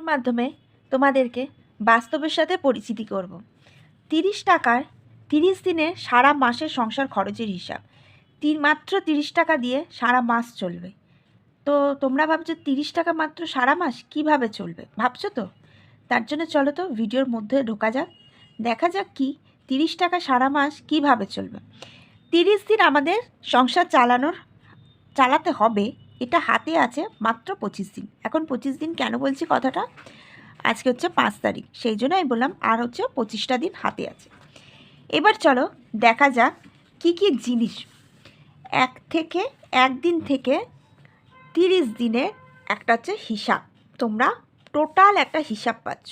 ভিডিওর মাধ্যমে তোমাদেরকে বাস্তবের সাথে পরিচিতি করব। 30 টাকার 30 দিনের সারা মাসের সংসার খরচের হিসাব। মাত্র 30 টাকা দিয়ে সারা মাস চলবে। তো তোমরা ভাবছো 30 টাকা মাত্র সারা মাস কিভাবে চলবে, ভাবছো তো? তার জন্য চলো তো ভিডিওর মধ্যে ঢোকা যাক, দেখা যাক কি 30 টাকা সারা মাস কিভাবে চলবে। 30 দিন আমাদের সংসার চালাতে হবে, এটা হাতে আছে মাত্র 25 দিন। এখন 25 দিন কেন বলছি কথাটা, আজকে হচ্ছে 5 তারিখ, সেই জন্য আমি বললাম আর হচ্ছে 25টা দিন হাতে আছে। এবার চলো দেখা যাক কি কি জিনিস একদিন থেকে 30 দিনের একটা হচ্ছে হিসাব। তোমরা টোটাল একটা হিসাব পাচ্ছ,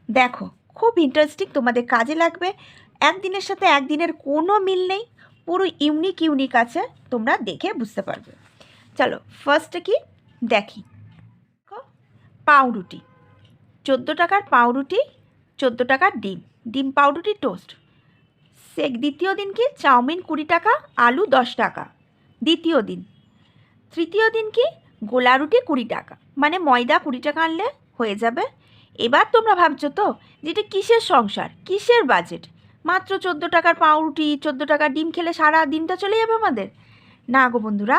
দেখো খুব ইন্টারেস্টিং, তোমাদের কাজে লাগবে। একদিনের সাথে একদিনের কোনো মিল নেই, পুরো ইউনিক আছে, তোমরা দেখে বুঝতে পারবে। চলো ফার্স্টে কি দেখি, পাউরুটি 14 টাকার পাউরুটি, 14 টাকার ডিম পাউরুটি টোস্ট। দ্বিতীয় দিন কি চাউমিন 20 টাকা, আলু 10 টাকা দ্বিতীয় দিন। তৃতীয় দিন কি গোলা রুটি 20 টাকা, মানে ময়দা 20 টাকা আনলে হয়ে যাবে। এবার তোমরা ভাবছো তো যেটা কিসের সংসার, কিসের বাজেট, মাত্র 14 টাকার পাউরুটি 14 টাকার ডিম খেলে সারা দিনটা চলে যাবে আমাদের। না গো বন্ধুরা,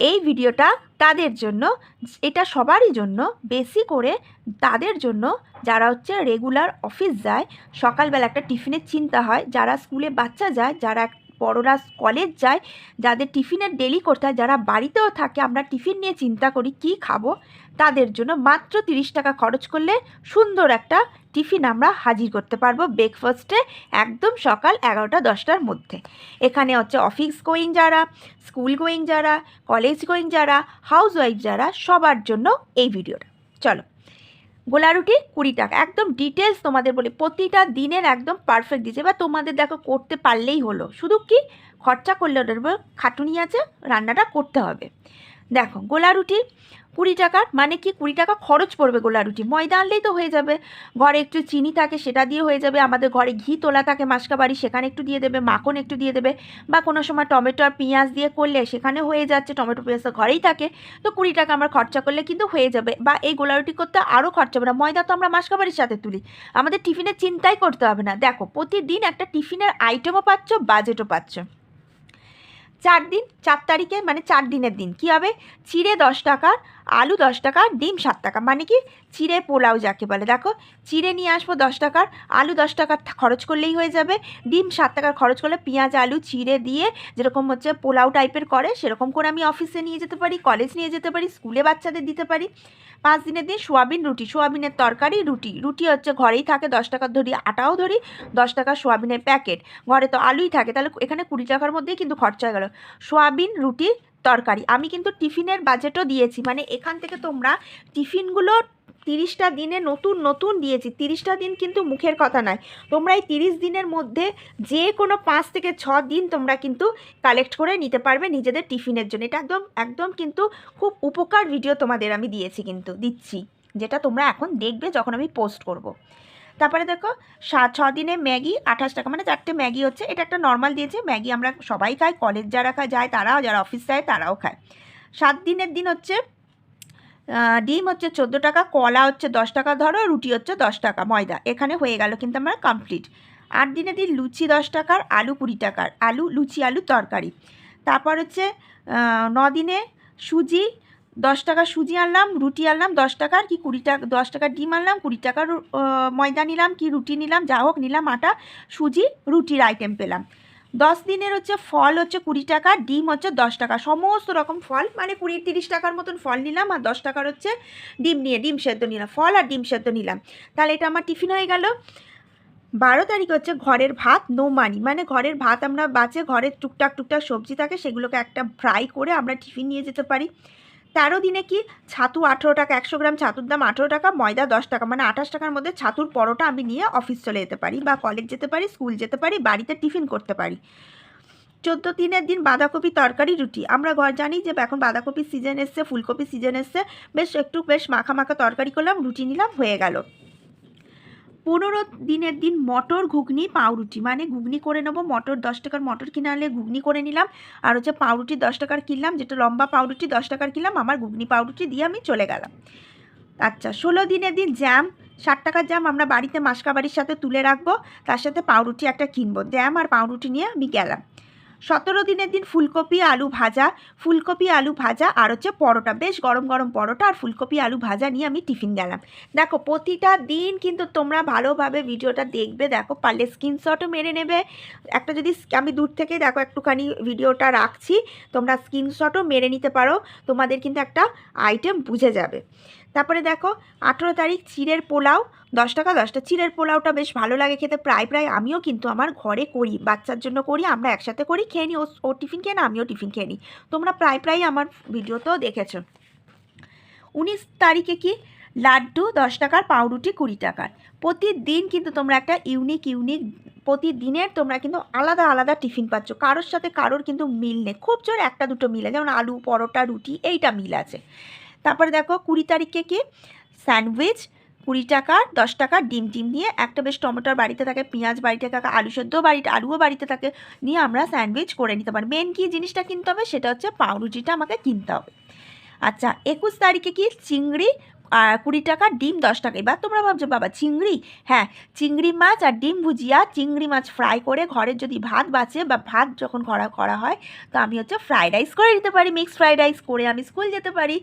এই ভিডিওটা তাদের জন্য, এটা সবারই জন্য, বেশি করে তাদের জন্য যারা হচ্ছে রেগুলার অফিস যায়, সকালবেলা একটা টিফিনের চিন্তা হয়, যারা স্কুলে বাচ্চা যায়, যারা বড়রা কলেজ যায়, যাদের টিফিনের ডেলি করতে হয়, যারা বাড়িতেও থাকে আমরা টিফিন নিয়ে চিন্তা করি কি খাবো, তাদের জন্য মাত্র 30 টাকা খরচ করলে সুন্দর একটা টিফিন আমরা হাজির করতে পারবো ব্রেকফাস্টে, একদম সকাল 11টা-10টার মধ্যে। এখানে হচ্ছে অফিস গোয়িং যারা, স্কুল গোয়িং যারা, কলেজ গোয়িং যারা, হাউস ওয়াইফ যারা, সবার জন্য এই ভিডিওটা। চলো, গোলা রুটি 20 টাকা, একদম ডিটেলস তোমাদের বলি, প্রতিটা দিনের একদম পারফেক্ট দিচ্ছে। এবার তোমাদের দেখো করতে পারলেই হলো, শুধু কি খরচা করলে খাটুনি আছে, রান্নাটা করতে হবে। দেখো গোলা রুটি 20 টাকার, মানে কি 20 টাকা খরচ পড়বে গোলা রুটি, ময়দা আনলেই তো হয়ে যাবে, ঘরে একটু চিনি থাকে সেটা দিয়ে হয়ে যাবে, আমাদের ঘরে ঘি তোলা থাকে মাসকাবাড়ি সেখানে একটু দিয়ে দেবে, মাখন একটু দিয়ে দেবে, বা কোনো সময় টমেটো আর পেঁয়াজ দিয়ে করলে সেখানে হয়ে যাচ্ছে, টমেটো পেঁয়াজ তো ঘরেই থাকে, তো 20 টাকা আমরা খরচা করলে কিন্তু হয়ে যাবে। বা এই গোলা রুটি করতে আরও খরচা হবে না, ময়দা তো আমরা মাসকাবাড়ির সাথে তুলি, আমাদের টিফিনের চিন্তাই করতে হবে না। দেখো প্রতিদিন একটা টিফিনের আইটেমও পাচ্ছ, বাজেটও পাচ্ছ। 4 তারিখে মানে 4 দিনের দিন কী হবে, চিড়ে 10 টাকা, আলু 10 টাকা, ডিম 7 টাকা, মানে কি চিড়ে পোলাও যাকে বলে। দেখো চিড়ে নিয়ে আসবো 10 টাকার, আলু 10 টাকার খরচ করলেই হয়ে যাবে, ডিম 7 টাকার খরচ করলে পেঁয়াজ আলু চিড়ে দিয়ে যেরকম হচ্ছে পোলাও টাইপের করে সেরকম করে আমি অফিসে নিয়ে যেতে পারি, কলেজ নিয়ে যেতে পারি, স্কুলে বাচ্চাদের দিতে পারি। 5 দিনের দিন সোয়াবিন রুটি, সোয়াবিনের তরকারি, রুটি হচ্ছে ঘরেই থাকে 10 টাকার, ধরি আটাও ধরি 10 টাকার সোয়াবিনের প্যাকেট, ঘরে তো আলুই থাকে, তাহলে এখানে 20 টাকার মধ্যেই কিন্তু খরচা হয়ে গেল। সোয়াবিন রুটি তরকারি, আমি কিন্তু টিফিনের বাজেটও দিয়েছি, মানে এখান থেকে তোমরা টিফিনগুলো 30টা দিনে নতুন দিয়েছি, 30টা দিন কিন্তু মুখের কথা নয়, তোমরা এই 30 দিনের মধ্যে যে কোনো 5 থেকে 6 দিন তোমরা কিন্তু কালেক্ট করে নিতে পারবে নিজেদের টিফিনের জন্য। এটা একদম কিন্তু খুব উপকার ভিডিও তোমাদের আমি দিচ্ছি, যেটা তোমরা এখন দেখবে যখন আমি পোস্ট করব। তারপরে দেখো 6 দিনে ম্যাগি 28 টাকা, মানে 4টে ম্যাগি হচ্ছে, এটা একটা নর্মাল দিয়েছে, ম্যাগি আমরা সবাই খাই, কলেজ যারা যায় তারাও, যারা অফিস যায় তারাও খায়। 7 দিনের দিন হচ্ছে ডিম হচ্ছে 14 টাকা, কলা হচ্ছে 10 টাকা ধরো, রুটি হচ্ছে 10 টাকা, ময়দা, এখানে হয়ে গেল কিন্তু আমরা কমপ্লিট। 8 দিনের দিন লুচি 10 টাকার, আলু 20 টাকার, লুচি আলু তরকারি। তারপর হচ্ছে 9 দিনে সুজি 10 টাকা, সুজি আনলাম, রুটি আনলাম 10 টাকার, কি 20 টাকা 10 টাকার ডিম আনলাম, 20 টাকার ময়দা নিলাম, কি রুটি নিলাম, যা হোক নিলাম আটা, সুজি রুটির আইটেম পেলাম। 10 দিনের হচ্ছে ফল হচ্ছে 20 টাকা, ডিম হচ্ছে 10 টাকা, সমস্ত রকম ফল, মানে 20-30 টাকার মতন ফল নিলাম, আর 10 টাকার হচ্ছে ডিম সেদ্ধ নিলাম, ফল আর ডিম সেদ্ধ নিলাম, তাহলে এটা আমার টিফিন হয়ে গেল। 12 তারিখ হচ্ছে ঘরের ভাত নো মানি, মানে ঘরের ভাত আমরা বাঁচে, ঘরের টুকটাক সবজি থাকে, সেগুলোকে একটা ফ্রাই করে আমরা টিফিন নিয়ে যেতে পারি। 13 দিনে কি ছাতু 18 টাকা, 100 গ্রাম ছাতুর দাম 18 টাকা, ময়দা 10 টাকা, মানে 28 টাকার মধ্যে ছাতুর পরোটা আমি নিয়ে অফিস চলে যেতে পারি, বা কলেজ যেতে পারি, স্কুল যেতে পারি, বাড়িতে টিফিন করতে পারি। 14 দিনের দিন বাঁধাকপি তরকারি রুটি, আমরা জানি যে এখন বাঁধাকপির সিজন এসছে, ফুলকপির সিজন এসছে, বেশ মাখা তরকারি করলাম, রুটি নিলাম, হয়ে গেল। 15 দিনের দিন মটর ঘুগনি পাউরুটি, মানে ঘুগনি করে নেবো, মটর 10 টাকার মটর কিনে আনলে ঘুগনি করে নিলাম, আর হচ্ছে পাউরুটি 10 টাকার কিনলাম, যেটা লম্বা পাউরুটি 10 টাকার কিনলাম, আমার ঘুগনি পাউরুটি দিয়ে আমি চলে গেলাম। আচ্ছা 16 দিনের দিন জ্যাম, 60 টাকার জ্যাম আমরা বাড়িতে মাসকাবারির সাথে তুলে রাখবো, তার সাথে পাউরুটি একটা কিনবো, জ্যাম আর পাউরুটি নিয়ে আমি গেলাম। 17 দিনের দিন ফুলকপি আলু ভাজা আর হচ্ছে পরোটা, বেশ গরম গরম পরোটা আর ফুলকপি আলু ভাজা নিয়ে আমি টিফিন গেলাম। দেখো প্রতিটা দিন কিন্তু তোমরা ভালোভাবে ভিডিওটা দেখবে, দেখো পারলে স্ক্রিনশটও মেরে নেবে। একটা যদি আমি দূর থেকে দেখো একটুখানি ভিডিওটা রাখছি, তোমরা স্ক্রিনশটও মেরে নিতে পারো, তোমাদের কিন্তু একটা আইটেম বুঝে যাবে। তারপরে দেখো 18 তারিখ চিড়ের পোলাও 10 টাকা 10টা। চিড়ের পোলাওটা বেশ ভালো লাগে খেতে, প্রায় আমিও কিন্তু আমার ঘরে করি, বাচ্চার জন্য করি, আমরা একসাথে করি, খেয়ে নিই, ও টিফিন খেয়ে না আমিও টিফিন খেয়ে নিই, তোমরা প্রায় আমার ভিডিওতেও দেখেছো। 19 তারিখে কি লাড্ডু 10 টাকার, পাউরুটি 20 টাকার। প্রতিদিন কিন্তু তোমরা একটা ইউনিক প্রতিদিনের তোমরা কিন্তু আলাদা টিফিন পাচ্ছ, কারোর সাথে কারোর কিন্তু মিল নেই, খুব জোর একটা দুটো মিল আছে, যেমন আলু পরোটা রুটি এইটা মিল আছে। তারপরে দেখো 20 তারিখে কি স্যান্ডউইচ 20 টাকার, 10 টাকার ডিম দিয়ে একটা বেশ টমেটোর বাড়িতে থাকে, পেঁয়াজ বাড়িতে থাকে, আলুও বাড়িতে থাকে, নিয়ে আমরা স্যান্ডউইচ করে নিতে পারি। মেন কি জিনিসটা কিনতে হবে সেটা হচ্ছে পাউরুটিটা আমাকে কিনতে হবে। আচ্ছা 21 তারিখে কি চিংড়ি 20 টাকা, ডিম 10 টাকা। এবার তোমরা ভাবছো বাবা চিংড়ি, হ্যাঁ চিংড়ি মাছ আর ডিম ভুজিয়া, চিংড়ি মাছ ফ্রাই করে ঘরের যদি ভাত বাঁচে বা ভাত যখন করা হয় তো আমি হচ্ছে ফ্রাইড রাইস করে দিতে পারি, মিক্সড ফ্রাইড রাইস করে আমি স্কুল যেতে পারি,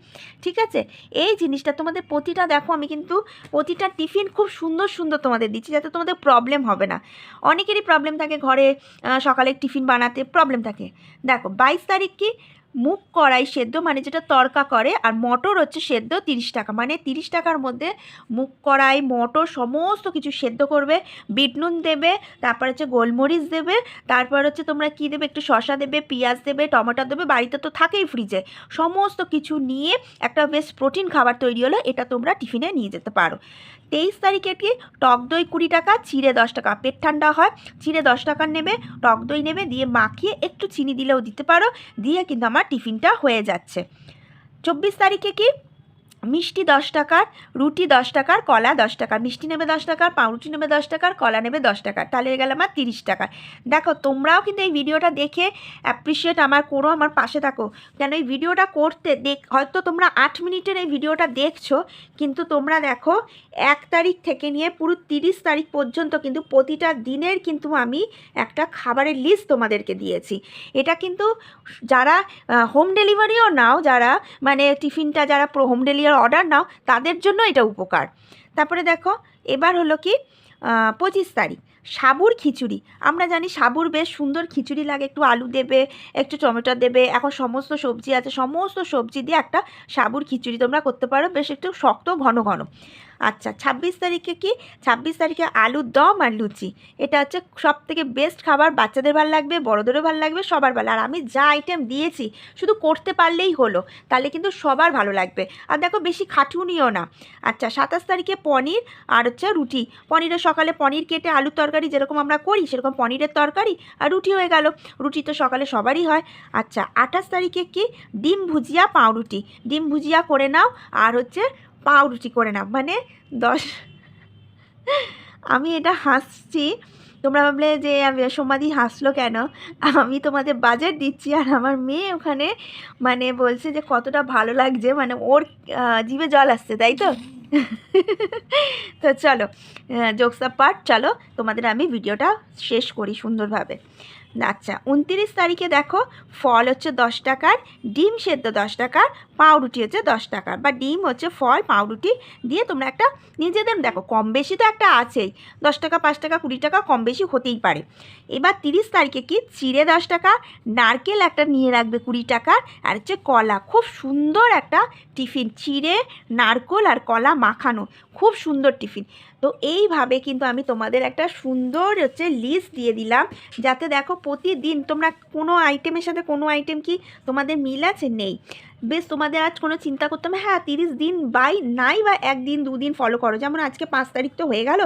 ঠিক আছে। এই জিনিসটা তোমাদের প্রতিটা দেখো আমি কিন্তু প্রতিটা টিফিন খুব সুন্দর তোমাদের দিচ্ছি, যাতে তোমাদের প্রবলেম হবে না। অনেকেরই প্রবলেম থাকে ঘরে সকালে টিফিন বানাতে প্রবলেম থাকে। দেখো 22 তারিখ কি মুগ কড়াই সেদ্ধ, মানে যেটা তড়কা করে, আর মটর হচ্ছে সেদ্ধ 30 টাকা, মানে 30 টাকার মধ্যে মুগ কড়াই মটর সমস্ত কিছু সেদ্ধ করবে, বিট নুন দেবে, তারপর হচ্ছে গোলমরিচ দেবে, তারপর হচ্ছে তোমরা কি দেবে, একটু শসা দেবে, পেঁয়াজ দেবে, টমেটো দেবে, বাড়িতে তো থাকেই ফ্রিজে, সমস্ত কিছু নিয়ে একটা বেশ প্রোটিন খাবার তৈরি হলো, এটা তোমরা টিফিনে নিয়ে যেতে পারো। 23 তারিখে কি টক দই 20 টাকা, চিড়ে 10 টাকা, পেট ঠান্ডা হয়, চিড়ে 10 টাকার নেবে, টক দই নেবে, দিয়ে মাখিয়ে একটু চিনি দিলেও দিতে পারো, দিয়ে কিন্তু আমার টিফিনটা হয়ে যাচ্ছে। 24 তারিখে কি মিষ্টি 10 টাকার, রুটি 10 টাকার, কলা 10 টাকার, মিষ্টি নেবে 10 টাকার, পাউরুটি নেবে 10 টাকার, কলা নেবে 10 টাকার, তাহলে হয়ে গেল আমার 30 টাকার। দেখো তোমরাও কিন্তু এই ভিডিওটা দেখে অ্যাপ্রিসিয়েট আমার করো, আমার পাশে থাকো, কেন এই ভিডিওটা করতে হয়তো তোমরা 8 মিনিটের এই ভিডিওটা দেখছো, কিন্তু তোমরা দেখো 1 তারিখ থেকে নিয়ে পুরো 30 তারিখ পর্যন্ত কিন্তু প্রতিটা দিনের কিন্তু আমি একটা খাবারের লিস্ট তোমাদেরকে দিয়েছি। এটা কিন্তু যারা হোম ডেলিভারিও নাও, যারা মানে টিফিনটা যারা হোম ডেলিভারি অর্ডার নাও, তাদের জন্য এটা উপকার। তারপরে দেখো এবার হলো কি 25 তারিখ সাবুর খিচুড়ি। আমরা জানি সাবুর বেশ সুন্দর খিচুড়ি লাগে, একটু আলু দেবে, একটু টমেটো দেবে, এখন সমস্ত সবজি আছে, সমস্ত সবজি দিয়ে একটা সাবুর খিচুড়ি তোমরা করতে পারো, বেশ একটু শক্ত ঘন। আচ্ছা 26 তারিখে কি 26 তারিখে আলুর দম আর লুচি, এটা হচ্ছে সব থেকে বেস্ট খাবার, বাচ্চাদের ভালো লাগবে, বড়োদেরও ভালো লাগবে, সবার ভালো। আর আমি যা আইটেম দিয়েছি শুধু করতে পারলেই হলো, তাহলে কিন্তু সবার ভালো লাগবে, আর দেখো বেশি খাটুনিও না। আচ্ছা 27 তারিখে পনির আর হচ্ছে রুটি, পনিরের সকালে পনির কেটে আলুর তরকারি যেরকম আমরা করি সেরকম পনিরের তরকারি, আর রুটি হয়ে গেল, রুটি তো সকালে সবারই হয়। আচ্ছা 28 তারিখে কি ডিম ভুজিয়া পাউরুটি, ডিম ভুজিয়া করে নাও আর হচ্ছে পাউরুটি করে নাও, মানে 10। আমি এটা হাসছি, তোমরা ভাবলে যে সোমাদি হাসলো কেন, আমি তোমাদের বাজেট দিচ্ছি আর আমার মেয়ে ওখানে মানে বলছে যে কতটা ভালো লাগছে, মানে ওর জিভে জল আসছে, তাই তো। তো চলো জোকস পার্ট, চলো তোমাদের আমি ভিডিওটা শেষ করি সুন্দরভাবে। আচ্ছা 29 তারিখে দেখো ফল হচ্ছে 10 টাকার, ডিম সেদ্ধ 10 টাকার, পাউরুটি হচ্ছে 10 টাকার, বা ডিম হচ্ছে ফল পাউরুটি দিয়ে তোমরা একটা নিজেদের দেখো কম বেশি তো একটা আছেই, 10 টাকা 5 টাকা 20 টাকা কম বেশি হতেই পারে। এবার 30 তারিখে কি চিড়ে 10 টাকা, নারকেল একটা নিয়ে রাখবে 20 টাকার, আর হচ্ছে কলা, খুব সুন্দর একটা টিফিন, চিড়ে নারকেল আর কলা মাখানো, খুব সুন্দর টিফিন। তো এইভাবে কিন্তু আমি তোমাদের একটা সুন্দর হচ্ছে লিস্ট দিয়ে দিলাম, যাতে দেখো প্রতিদিন তোমরা কোনো আইটেমের সাথে কোনো আইটেম কি তোমাদের মিল আছে, নেই, বেশ তোমাদের আজ কোনো চিন্তা করতে হবে, হ্যাঁ 30 দিন বাই নাই বা 1 দিন 2 দিন ফলো করো, যেমন আজকে 5 তারিখ তো হয়ে গেল,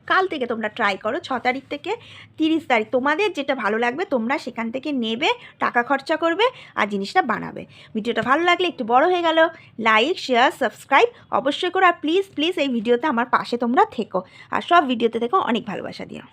কাল থেকে তোমরা ট্রাই করো 6 তারিখ থেকে 30 তারিখ, তোমাদের যেটা ভালো লাগবে তোমরা সেখান থেকে নেবে, টাকা খরচা করবে আর জিনিসটা বানাবে। ভিডিওটা ভালো লাগলে একটু বড় হয়ে গেল, লাইক শেয়ার সাবস্ক্রাইব অবশ্যই করো, আর প্লিজ এই ভিডিওতে আমার পাশে তোমরা থেকো, আর সব ভিডিওতে থেকো, অনেক ভালোবাসা দিও।